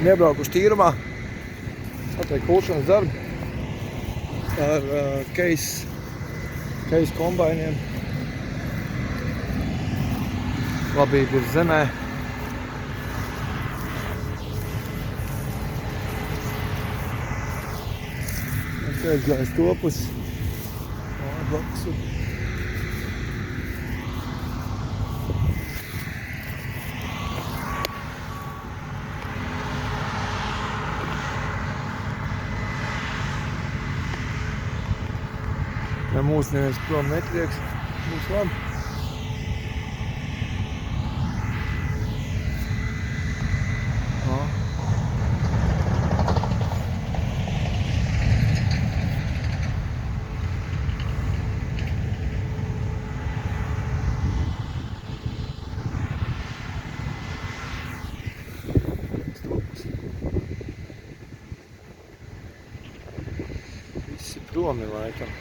iebraukuši tīrumā. Atveik kulšanas darbu ar case kombainiem. Labība ir zemē. Ceļš gājas topus. Blakus. Ja mūs neviens prom netrieks, būs labi. Visi promi laikam.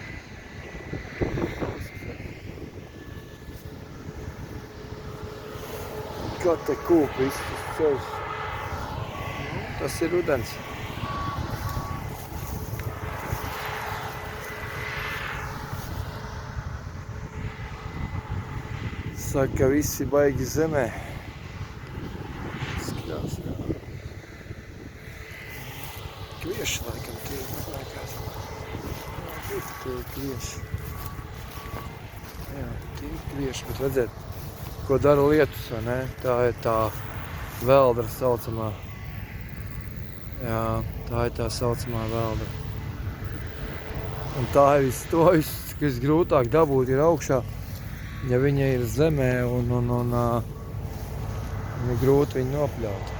Kā te kūp viss tas ceļš. Tas ir rudens. Saka, ka visi baigi zemē. Skatās, jā. Kvieši laikam tie liekas. Tie kvieši. Jā, tie kvieši, bet redzēt, ko dara lietus, vai ne? Tā ir tā veldra saucamā. Jā, tā ir tā saucamā veldra. Un tā ir to viss, kas grūtāk dabūt ir augšā, ja viņa ir zemē un ir grūti viņu nopļaut.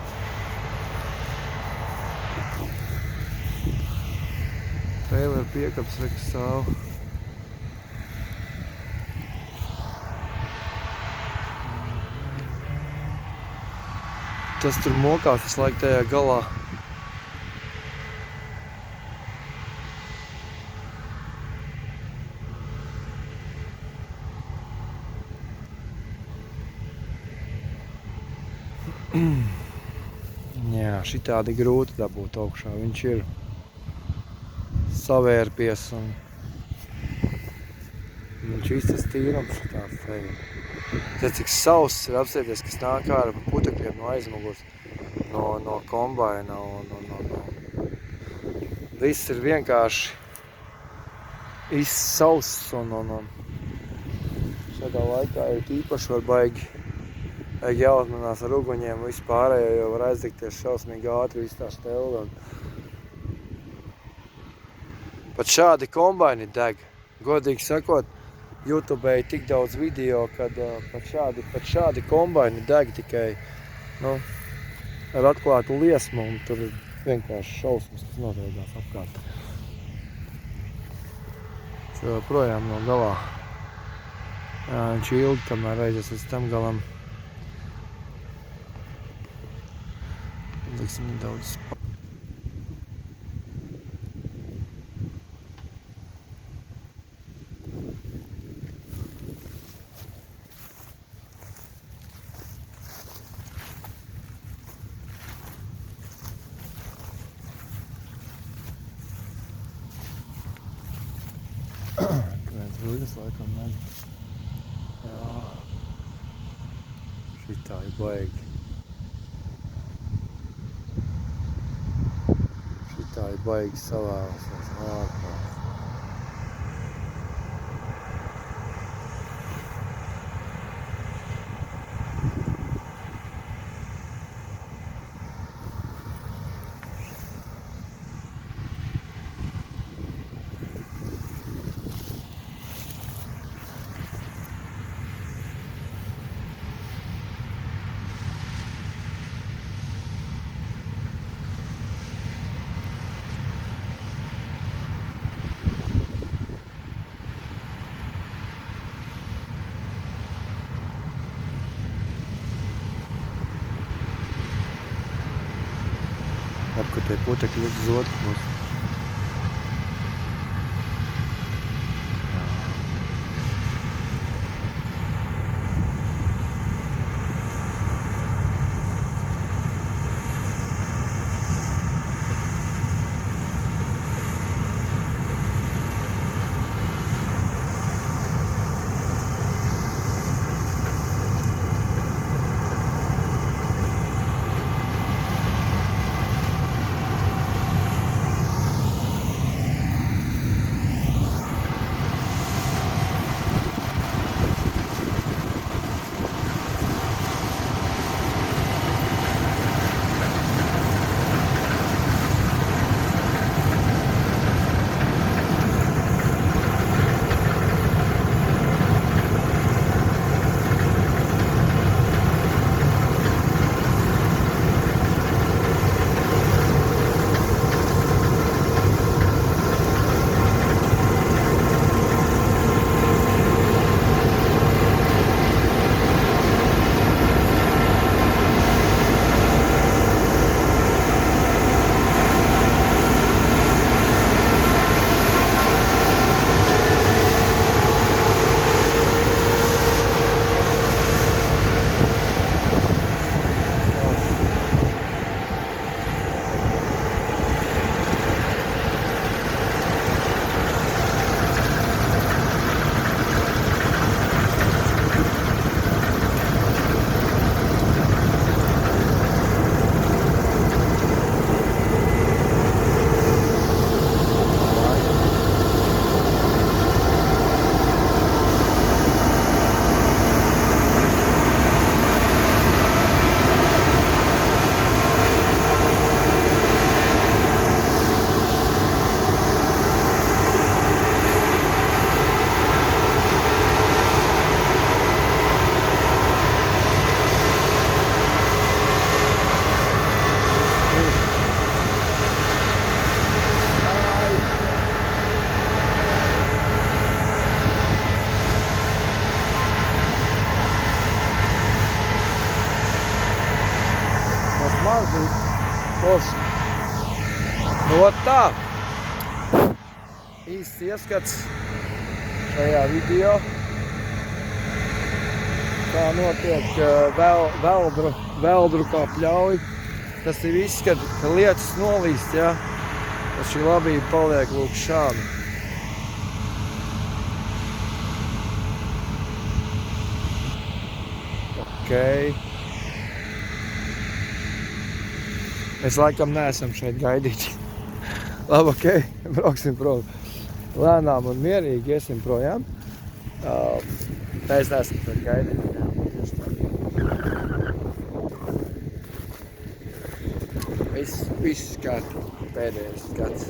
Trailer piekaps reka stāv. Tas tur mokās visu laiku tajā galā. Jā, šitādi grūti dabūt augšā. Viņš ir savērpies un viņš viss tas tīrums šitā feja. Tad cik sauss ir apsēties, kas nāk ārā pa putekļiem no aizmugurs, no kombaina Viss ir vienkārši izsauss un šādā laikā ir īpaši var baigi jāuzmanās ar uguņiem, visu pārējo, jo var aizdegties šausmīgi ātri, visu tā štelda. Pat šādi kombaini deg. Godīgi sakot, YouTube ir tik daudz video, kad pat šādi kombaini deg tikai ar atklātu liesmu, un tur ir vienkārši šausmas, kas notiekās apkārt. Šo projām no galā. Jā, viņš ilgi, kamēr aizies līdz tam galam. Liksim daudz viens ruļas laikam ne. Jā. Šitā ir baigi. Šitā ir baigi savēlusies ārpā. Apkatie putekļi uz otru pusi. tā, īsts ieskats šajā video, kā notiek veldru kā pļauj. Tas ir viss, kad lietas nolīst, ja, tad šī labība paliek lūk šādi. Okay. Mēs laikam neesam šeit gaidīti. Labi, ok, brauksim prom. Lēnām un mierīgi iesim projām. Mēs neesam šeit gaidīti. Viss kārtībā, pēdējais gads.